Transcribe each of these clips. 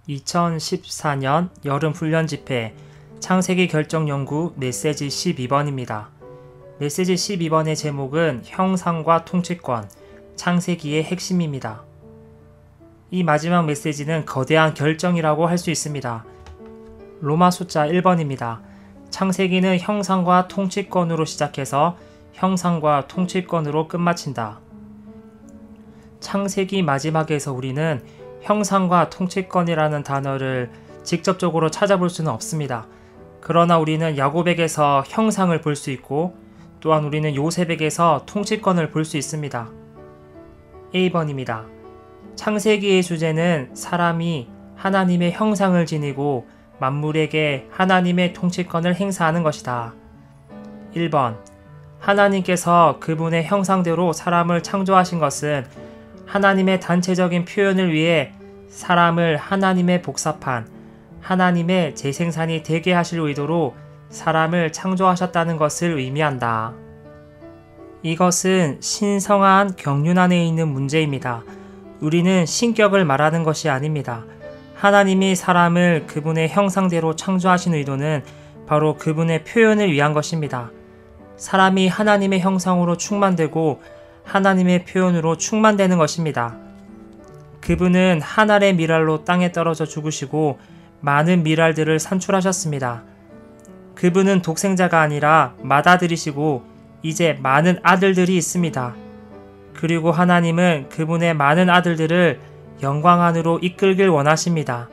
2014년 여름훈련집회 창세기 결정연구 메시지 12번입니다. 메시지 12번의 제목은 형상과 통치권, 창세기의 핵심입니다. 이 마지막 메시지는 거대한 결정이라고 할 수 있습니다. 로마 숫자 1번입니다. 창세기는 형상과 통치권으로 시작해서 형상과 통치권으로 끝마친다. 창세기 마지막에서 우리는 형상과 통치권이라는 단어를 직접적으로 찾아볼 수는 없습니다. 그러나 우리는 야곱에게서 형상을 볼 수 있고 또한 우리는 요셉에게서 통치권을 볼 수 있습니다. A번입니다. 창세기의 주제는 사람이 하나님의 형상을 지니고 만물에게 하나님의 통치권을 행사하는 것이다. 1번. 하나님께서 그분의 형상대로 사람을 창조하신 것은 하나님의 단체적인 표현을 위해 사람을 하나님의 복사판, 하나님의 재생산이 되게 하실 의도로 사람을 창조하셨다는 것을 의미한다. 이것은 신성한 경륜 안에 있는 문제입니다. 우리는 신격을 말하는 것이 아닙니다. 하나님이 사람을 그분의 형상대로 창조하신 의도는 바로 그분의 표현을 위한 것입니다. 사람이 하나님의 형상으로 충만되고 하나님의 표현으로 충만되는 것입니다. 그분은 한 알의 밀알로 땅에 떨어져 죽으시고 많은 밀알들을 산출하셨습니다. 그분은 독생자가 아니라 맏아들이시고 이제 많은 아들들이 있습니다. 그리고 하나님은 그분의 많은 아들들을 영광 안으로 이끌길 원하십니다.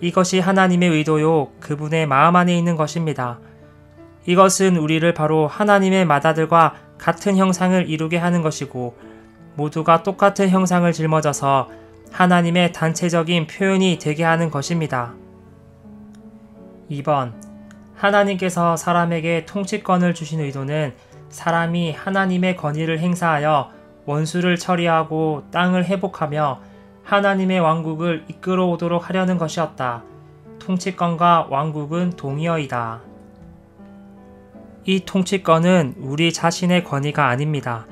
이것이 하나님의 의도요, 그분의 마음 안에 있는 것입니다. 이것은 우리를 바로 하나님의 맏아들과 같은 형상을 이루게 하는 것이고 모두가 똑같은 형상을 짊어져서 하나님의 단체적인 표현이 되게 하는 것입니다. 2번. 하나님께서 사람에게 통치권을 주신 의도는 사람이 하나님의 권위를 행사하여 원수를 처리하고 땅을 회복하며 하나님의 왕국을 이끌어오도록 하려는 것이었다. 통치권과 왕국은 동의어이다. 이 통치권은 우리 자신의 권위가 아닙니다.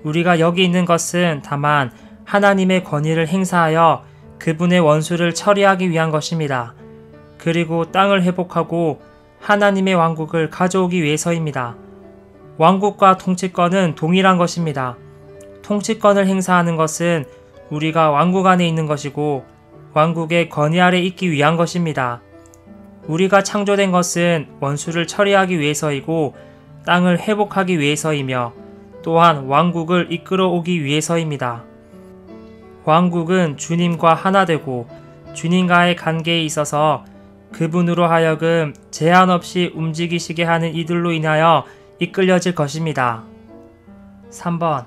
우리가 여기 있는 것은 다만 하나님의 권위를 행사하여 그분의 원수를 처리하기 위한 것입니다. 그리고 땅을 회복하고 하나님의 왕국을 가져오기 위해서입니다. 왕국과 통치권은 동일한 것입니다. 통치권을 행사하는 것은 우리가 왕국 안에 있는 것이고 왕국의 권위 아래 있기 위한 것입니다. 우리가 창조된 것은 원수를 처리하기 위해서이고 땅을 회복하기 위해서이며 또한 왕국을 이끌어오기 위해서입니다. 왕국은 주님과 하나 되고 주님과의 관계에 있어서 그분으로 하여금 제한 없이 움직이시게 하는 이들로 인하여 이끌려질 것입니다. 3번.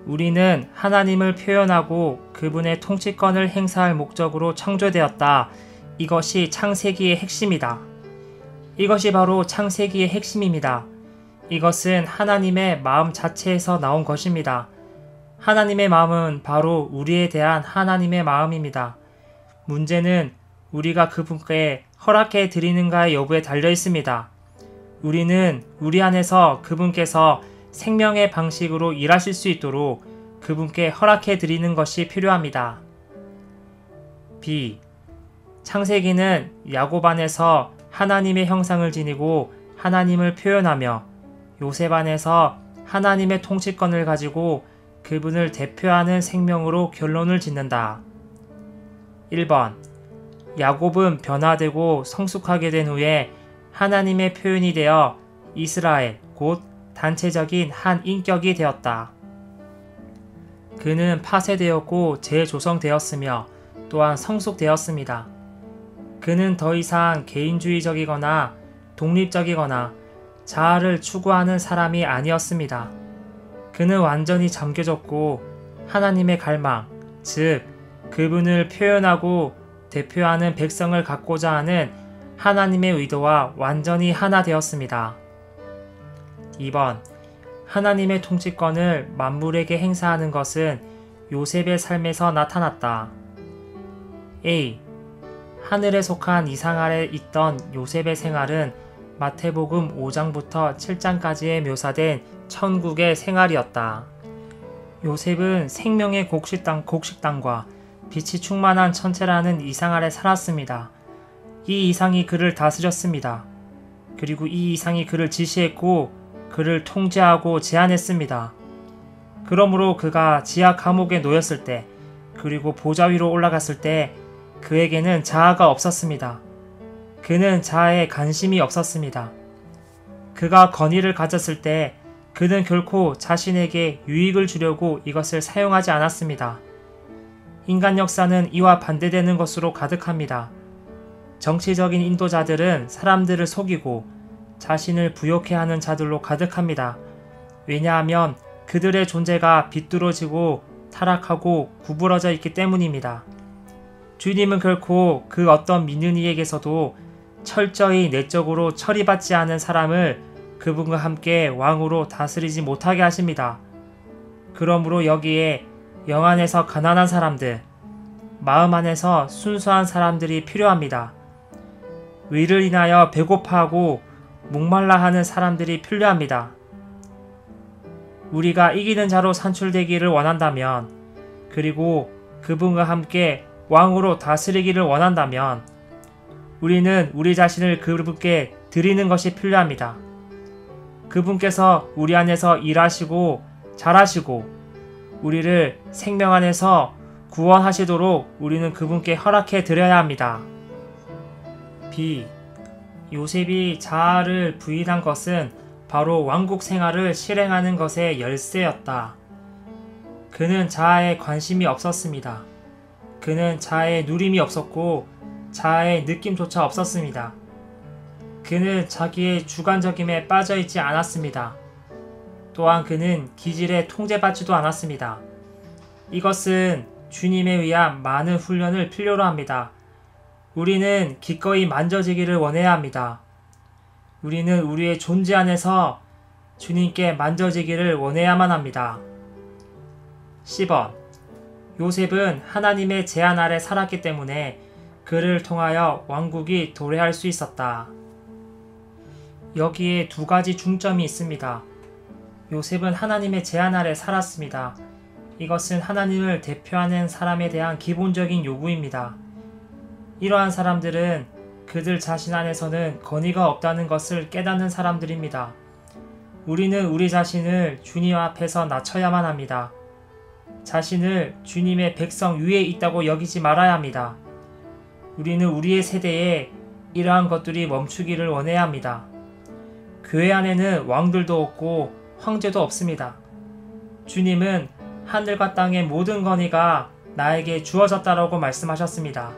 우리는 하나님을 표현하고 그분의 통치권을 행사할 목적으로 창조되었다. 이것이 창세기의 핵심이다. 이것이 바로 창세기의 핵심입니다. 이것은 하나님의 마음 자체에서 나온 것입니다. 하나님의 마음은 바로 우리에 대한 하나님의 마음입니다. 문제는 우리가 그분께 허락해 드리는가의 여부에 달려 있습니다. 우리는 우리 안에서 그분께서 생명의 방식으로 일하실 수 있도록 그분께 허락해 드리는 것이 필요합니다. B. 창세기는 야곱 안에서 하나님의 형상을 지니고 하나님을 표현하며 요셉 안에서 하나님의 통치권을 가지고 그분을 대표하는 생명으로 결론을 짓는다. 1번. 야곱은 변화되고 성숙하게 된 후에 하나님의 표현이 되어 이스라엘, 곧 단체적인 한 인격이 되었다. 그는 파쇄되었고 재조성되었으며 또한 성숙되었습니다. 그는 더 이상 개인주의적이거나 독립적이거나 자아를 추구하는 사람이 아니었습니다. 그는 완전히 잠겨졌고 하나님의 갈망, 즉 그분을 표현하고 대표하는 백성을 갖고자 하는 하나님의 의도와 완전히 하나 되었습니다. 2번. 하나님의 통치권을 만물에게 행사하는 것은 요셉의 삶에서 나타났다. A. 하늘에 속한 이상 아래 있던 요셉의 생활은 마태복음 5장부터 7장까지에 묘사된 천국의 생활이었다. 요셉은 생명의 곡식당과 빛이 충만한 천체라는 이상 아래 살았습니다. 이 이상이 그를 다스렸습니다. 그리고 이 이상이 그를 지시했고 그를 통제하고 제한했습니다. 그러므로 그가 지하 감옥에 놓였을 때 그리고 보좌 위로 올라갔을 때 그에게는 자아가 없었습니다. 그는 자아에 관심이 없었습니다. 그가 권위를 가졌을 때 그는 결코 자신에게 유익을 주려고 이것을 사용하지 않았습니다. 인간 역사는 이와 반대되는 것으로 가득합니다. 정치적인 인도자들은 사람들을 속이고 자신을 부욕해 하는 자들로 가득합니다. 왜냐하면 그들의 존재가 비뚤어지고 타락하고 구부러져 있기 때문입니다. 주님은 결코 그 어떤 믿는 이에게서도 철저히 내적으로 처리받지 않은 사람을 그분과 함께 왕으로 다스리지 못하게 하십니다. 그러므로 여기에 영 안에서 가난한 사람들, 마음 안에서 순수한 사람들이 필요합니다. 위를 인하여 배고파하고 목말라 하는 사람들이 필요합니다. 우리가 이기는 자로 산출되기를 원한다면, 그리고 그분과 함께 왕으로 다스리기를 원한다면 우리는 우리 자신을 그분께 드리는 것이 필요합니다. 그분께서 우리 안에서 일하시고 잘하시고 우리를 생명 안에서 구원하시도록 우리는 그분께 허락해 드려야 합니다. B. 요셉이 자아를 부인한 것은 바로 왕국 생활을 실행하는 것의 열쇠였다. 그는 자아에 관심이 없었습니다. 그는 자아에 누림이 없었고 자아의 느낌조차 없었습니다. 그는 자기의 주관적임에 빠져있지 않았습니다. 또한 그는 기질에 통제받지도 않았습니다. 이것은 주님에 의한 많은 훈련을 필요로 합니다. 우리는 기꺼이 만져지기를 원해야 합니다. 우리는 우리의 존재 안에서 주님께 만져지기를 원해야만 합니다. 10번. 요셉은 하나님의 제한 아래 살았기 때문에 그를 통하여 왕국이 도래할 수 있었다. 여기에 두 가지 중점이 있습니다. 요셉은 하나님의 제한 아래 살았습니다. 이것은 하나님을 대표하는 사람에 대한 기본적인 요구입니다. 이러한 사람들은 그들 자신 안에서는 권위가 없다는 것을 깨닫는 사람들입니다. 우리는 우리 자신을 주님 앞에서 낮춰야만 합니다. 자신을 주님의 백성 위에 있다고 여기지 말아야 합니다. 우리는 우리의 세대에 이러한 것들이 멈추기를 원해야 합니다. 교회 안에는 왕들도 없고 황제도 없습니다. 주님은 하늘과 땅의 모든 권위가 나에게 주어졌다라고 말씀하셨습니다.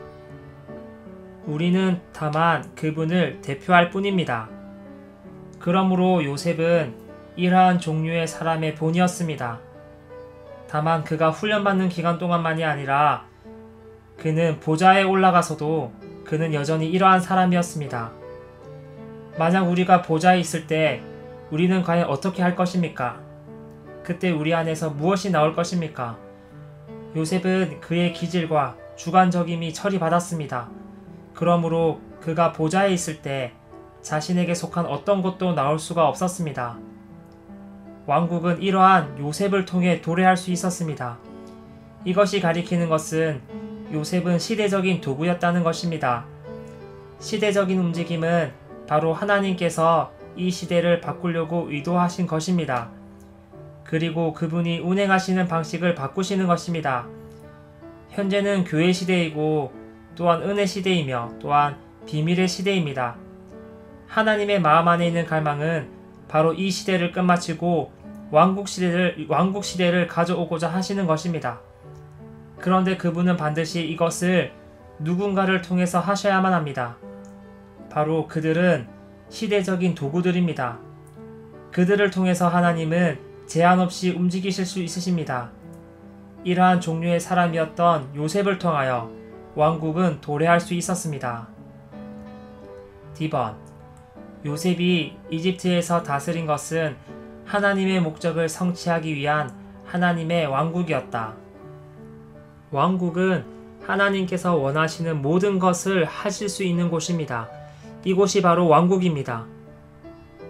우리는 다만 그분을 대표할 뿐입니다. 그러므로 요셉은 이러한 종류의 사람의 본이었습니다. 다만 그가 훈련받는 기간 동안만이 아니라 그는 보좌에 올라가서도 그는 여전히 이러한 사람이었습니다. 만약 우리가 보좌에 있을 때 우리는 과연 어떻게 할 것입니까? 그때 우리 안에서 무엇이 나올 것입니까? 요셉은 그의 기질과 주관적임이 처리받았습니다. 그러므로 그가 보좌에 있을 때 자신에게 속한 어떤 것도 나올 수가 없었습니다. 왕국은 이러한 요셉을 통해 도래할 수 있었습니다. 이것이 가리키는 것은 요셉은 시대적인 도구였다는 것입니다. 시대적인 움직임은 바로 하나님께서 이 시대를 바꾸려고 의도하신 것입니다. 그리고 그분이 운행하시는 방식을 바꾸시는 것입니다. 현재는 교회 시대이고 또한 은혜 시대이며 또한 비밀의 시대입니다. 하나님의 마음 안에 있는 갈망은 바로 이 시대를 끝마치고 왕국 시대를 가져오고자 하시는 것입니다. 그런데 그분은 반드시 이것을 누군가를 통해서 하셔야만 합니다. 바로 그들은 시대적인 도구들입니다. 그들을 통해서 하나님은 제한 없이 움직이실 수 있으십니다. 이러한 종류의 사람이었던 요셉을 통하여 왕국은 도래할 수 있었습니다. D번. 요셉이 이집트에서 다스린 것은 하나님의 목적을 성취하기 위한 하나님의 왕국이었다. 왕국은 하나님께서 원하시는 모든 것을 하실 수 있는 곳입니다. 이곳이 바로 왕국입니다.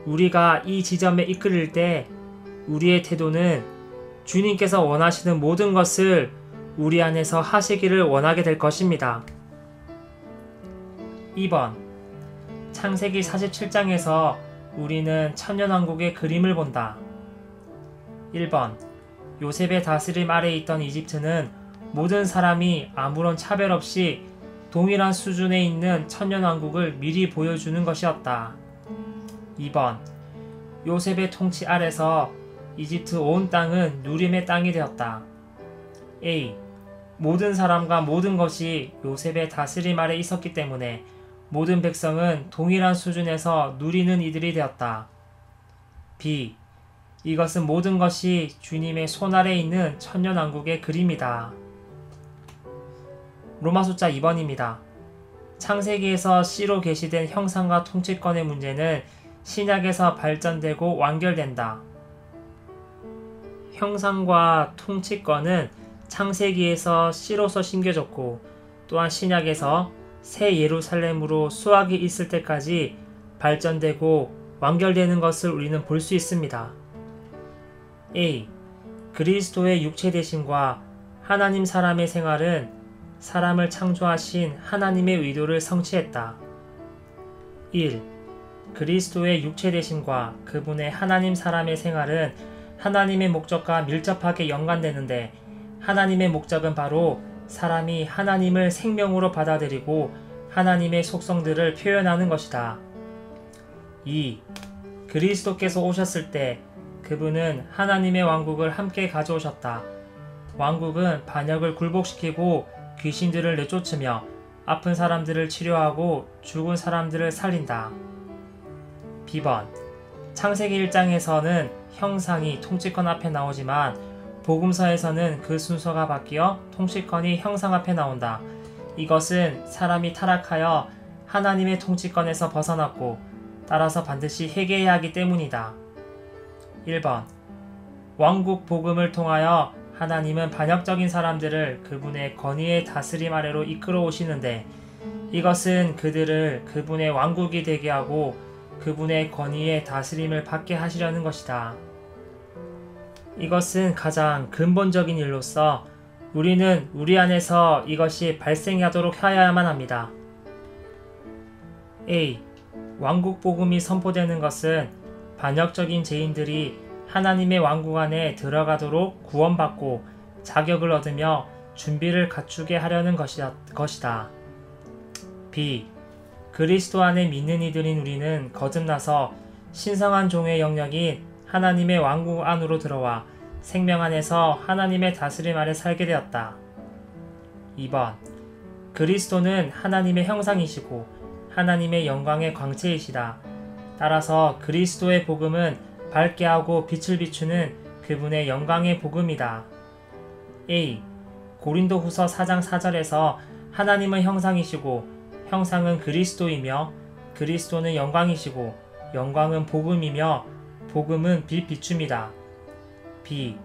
우리가 이 지점에 이끌릴 때 우리의 태도는 주님께서 원하시는 모든 것을 우리 안에서 하시기를 원하게 될 것입니다. 2번. 창세기 47장에서 우리는 천년왕국의 그림을 본다. 1번. 요셉의 다스림 아래에 있던 이집트는 모든 사람이 아무런 차별 없이 동일한 수준에 있는 천년왕국을 미리 보여주는 것이었다. 2번. 요셉의 통치 아래서 이집트 온 땅은 누림의 땅이 되었다. A. 모든 사람과 모든 것이 요셉의 다스림 아래 있었기 때문에 모든 백성은 동일한 수준에서 누리는 이들이 되었다. B. 이것은 모든 것이 주님의 손 아래 있는 천년왕국의 그림이다. 로마 숫자 2번입니다. 창세기에서 C로 게시된 형상과 통치권의 문제는 신약에서 발전되고 완결된다. 형상과 통치권은 창세기에서 C로서 심겨졌고 또한 신약에서 새 예루살렘으로 수확이 있을 때까지 발전되고 완결되는 것을 우리는 볼 수 있습니다. A. 그리스도의 육체 되심과 하나님 사람의 생활은 사람을 창조하신 하나님의 의도를 성취했다. 1. 그리스도의 육체 되심과 그분의 하나님 사람의 생활은 하나님의 목적과 밀접하게 연관되는데 하나님의 목적은 바로 사람이 하나님을 생명으로 받아들이고 하나님의 속성들을 표현하는 것이다. 2. 그리스도께서 오셨을 때 그분은 하나님의 왕국을 함께 가져오셨다. 왕국은 반역을 굴복시키고 귀신들을 내쫓으며 아픈 사람들을 치료하고 죽은 사람들을 살린다. B번. 창세기 1장에서는 형상이 통치권 앞에 나오지만 복음서에서는 그 순서가 바뀌어 통치권이 형상 앞에 나온다. 이것은 사람이 타락하여 하나님의 통치권에서 벗어났고 따라서 반드시 회개해야 하기 때문이다. 1번. 왕국 복음을 통하여 하나님은 반역적인 사람들을 그분의 권위의 다스림 아래로 이끌어 오시는데 이것은 그들을 그분의 왕국이 되게 하고 그분의 권위의 다스림을 받게 하시려는 것이다. 이것은 가장 근본적인 일로서 우리는 우리 안에서 이것이 발생하도록 하여야만 합니다. A. 왕국 복음이 선포되는 것은 반역적인 죄인들이 하나님의 왕국 안에 들어가도록 구원받고 자격을 얻으며 준비를 갖추게 하려는 것이다. B. 그리스도 안에 믿는 이들인 우리는 거듭나서 신성한 종의 영역인 하나님의 왕국 안으로 들어와 생명 안에서 하나님의 다스림 아래 살게 되었다. 2번. 그리스도는 하나님의 형상이시고 하나님의 영광의 광채이시다. 따라서 그리스도의 복음은 밝게 하고 빛을 비추는 그분의 영광의 복음이다. A. 고린도후서 4장 4절에서 하나님은 형상이시고 형상은 그리스도이며 그리스도는 영광이시고 영광은 복음이며 복음은 빛 비춤이다. B.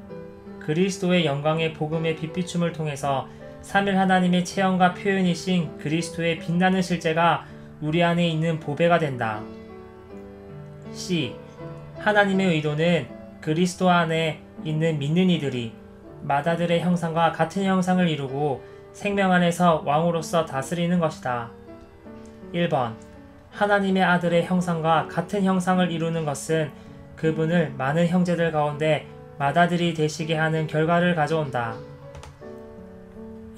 그리스도의 영광의 복음의 빛 비춤을 통해서 삼일 하나님의 체험과 표현이신 그리스도의 빛나는 실제가 우리 안에 있는 보배가 된다. C. 하나님의 의도는 그리스도 안에 있는 믿는 이들이 마다들의 형상과 같은 형상을 이루고 생명 안에서 왕으로서 다스리는 것이다. 1번. 하나님의 아들의 형상과 같은 형상을 이루는 것은 그분을 많은 형제들 가운데 맏아들이 되시게 하는 결과를 가져온다.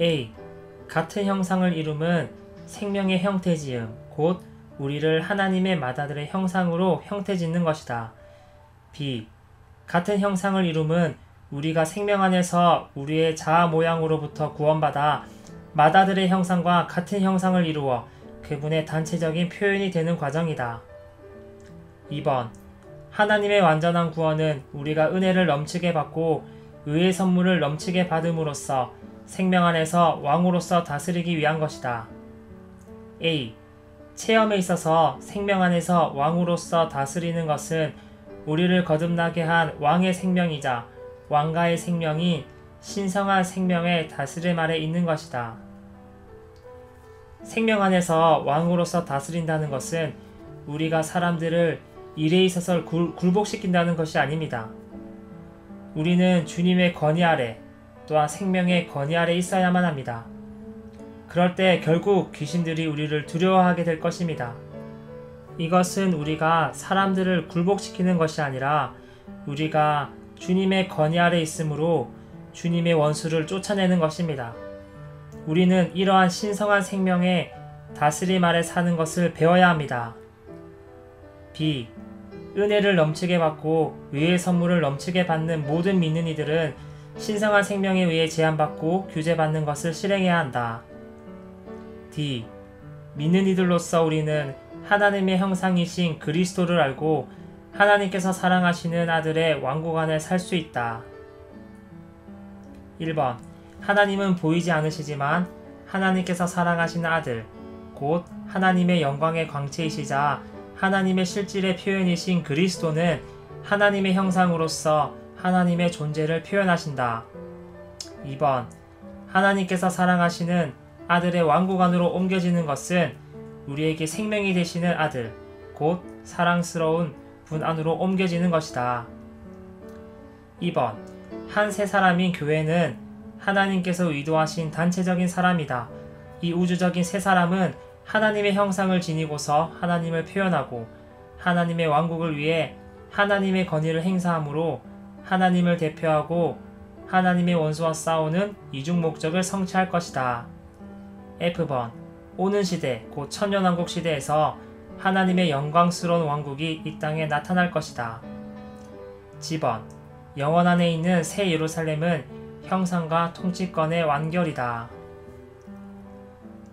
A. 같은 형상을 이룸은 생명의 형태지음, 곧 우리를 하나님의 맏아들의 형상으로 형태짓는 것이다. B. 같은 형상을 이룸은 우리가 생명 안에서 우리의 자아 모양으로부터 구원받아 맏아들의 형상과 같은 형상을 이루어 그분의 단체적인 표현이 되는 과정이다. 2번. 하나님의 완전한 구원은 우리가 은혜를 넘치게 받고 의의 선물을 넘치게 받음으로써 생명 안에서 왕으로서 다스리기 위한 것이다. A. 체험에 있어서 생명 안에서 왕으로서 다스리는 것은 우리를 거듭나게 한 왕의 생명이자 왕가의 생명인 신성한 생명의 다스림 아래 있는 것이다. 생명 안에서 왕으로서 다스린다는 것은 우리가 사람들을 일에 있어서 굴복시킨다는 것이 아닙니다. 우리는 주님의 권위 아래 또한 생명의 권위 아래 있어야만 합니다. 그럴 때 결국 귀신들이 우리를 두려워하게 될 것입니다. 이것은 우리가 사람들을 굴복시키는 것이 아니라 우리가 주님의 권위 아래 있으므로 주님의 원수를 쫓아내는 것입니다. 우리는 이러한 신성한 생명의 다스림 아래 사는 것을 배워야 합니다. B. 은혜를 넘치게 받고 의의 선물을 넘치게 받는 모든 믿는 이들은 신성한 생명에 의해 제한받고 규제받는 것을 실행해야 한다. D. 믿는 이들로서 우리는 하나님의 형상이신 그리스도를 알고 하나님께서 사랑하시는 아들의 왕국 안에 살 수 있다. 1번. 하나님은 보이지 않으시지만 하나님께서 사랑하시는 아들, 곧 하나님의 영광의 광채이시자 하나님의 실질의 표현이신 그리스도는 하나님의 형상으로서 하나님의 존재를 표현하신다. 2번. 하나님께서 사랑하시는 아들의 왕국 안으로 옮겨지는 것은 우리에게 생명이 되시는 아들, 곧 사랑스러운 분 안으로 옮겨지는 것이다. 2번. 한 세 사람인 교회는 하나님께서 의도하신 단체적인 사람이다. 이 우주적인 세 사람은 하나님의 형상을 지니고서 하나님을 표현하고 하나님의 왕국을 위해 하나님의 권위를 행사하므로 하나님을 대표하고 하나님의 원수와 싸우는 이중 목적을 성취할 것이다. F번. 오는 시대, 곧 천년왕국 시대에서 하나님의 영광스러운 왕국이 이 땅에 나타날 것이다. G번. 영원 안에 있는 새 예루살렘은 형상과 통치권의 완결이다.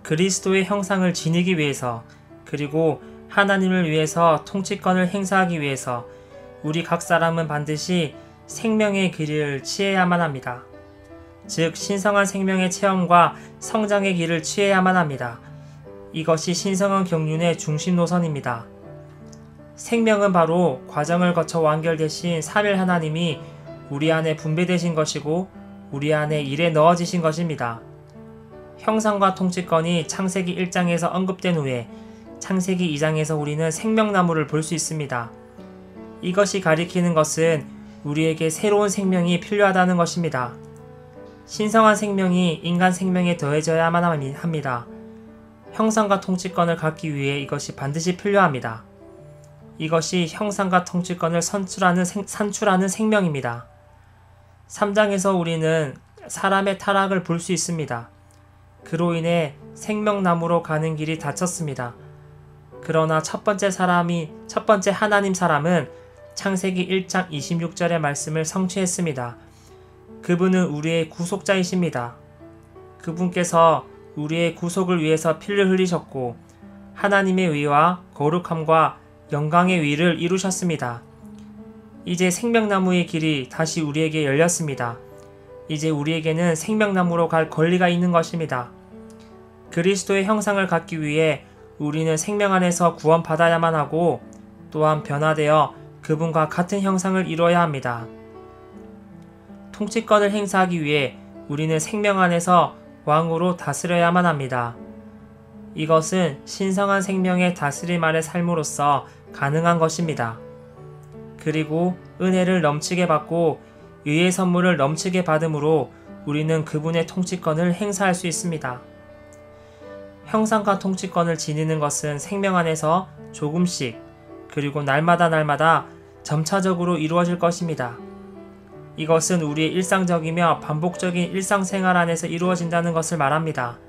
그리스도의 형상을 지니기 위해서, 그리고 하나님을 위해서 통치권을 행사하기 위해서 우리 각 사람은 반드시 생명의 길을 취해야만 합니다. 즉 신성한 생명의 체험과 성장의 길을 취해야만 합니다. 이것이 신성한 경륜의 중심 노선입니다. 생명은 바로 과정을 거쳐 완결되신 삼일 하나님이 우리 안에 분배되신 것이고 우리 안에 일에 넣어지신 것입니다. 형상과 통치권이 창세기 1장에서 언급된 후에 창세기 2장에서 우리는 생명나무를 볼 수 있습니다. 이것이 가리키는 것은 우리에게 새로운 생명이 필요하다는 것입니다. 신성한 생명이 인간 생명에 더해져야만 합니다. 형상과 통치권을 갖기 위해 이것이 반드시 필요합니다. 이것이 형상과 통치권을 산출하는 생명입니다. 3장에서 우리는 사람의 타락을 볼 수 있습니다. 그로 인해 생명나무로 가는 길이 닫혔습니다. 그러나 첫 번째 하나님 사람은 창세기 1장 26절의 말씀을 성취했습니다. 그분은 우리의 구속자이십니다. 그분께서 우리의 구속을 위해서 피를 흘리셨고 하나님의 의와 거룩함과 영광의 위를 이루셨습니다. 이제 생명나무의 길이 다시 우리에게 열렸습니다. 이제 우리에게는 생명나무로 갈 권리가 있는 것입니다. 그리스도의 형상을 갖기 위해 우리는 생명 안에서 구원받아야만 하고 또한 변화되어 그분과 같은 형상을 이루어야 합니다. 통치권을 행사하기 위해 우리는 생명 안에서 왕으로 다스려야만 합니다. 이것은 신성한 생명의 다스림 아래 삶으로써 가능한 것입니다. 그리고 은혜를 넘치게 받고 의의 선물을 넘치게 받음으로 우리는 그분의 통치권을 행사할 수 있습니다. 형상과 통치권을 지니는 것은 생명 안에서 조금씩 그리고 날마다 점차적으로 이루어질 것입니다. 이것은 우리의 일상적이며 반복적인 일상생활 안에서 이루어진다는 것을 말합니다.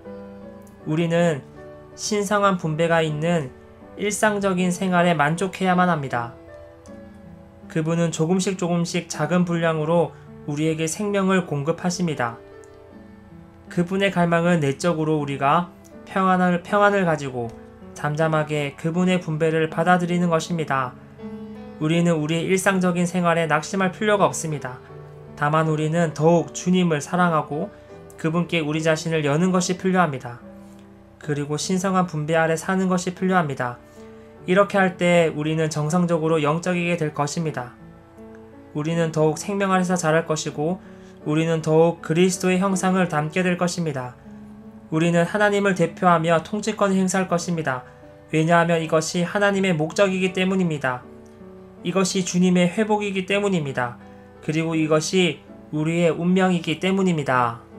우리는 신성한 분배가 있는 일상적인 생활에 만족해야만 합니다. 그분은 조금씩 작은 분량으로 우리에게 생명을 공급하십니다. 그분의 갈망은 내적으로 우리가 평안을 가지고 잠잠하게 그분의 분배를 받아들이는 것입니다. 우리는 우리의 일상적인 생활에 낙심할 필요가 없습니다. 다만 우리는 더욱 주님을 사랑하고 그분께 우리 자신을 여는 것이 필요합니다. 그리고 신성한 분배 아래 사는 것이 필요합니다. 이렇게 할 때 우리는 정상적으로 영적이게 될 것입니다. 우리는 더욱 생명 안에서 자랄 것이고 우리는 더욱 그리스도의 형상을 담게 될 것입니다. 우리는 하나님을 대표하며 통치권을 행사할 것입니다. 왜냐하면 이것이 하나님의 목적이기 때문입니다. 이것이 주님의 회복이기 때문입니다. 그리고 이것이 우리의 운명이기 때문입니다.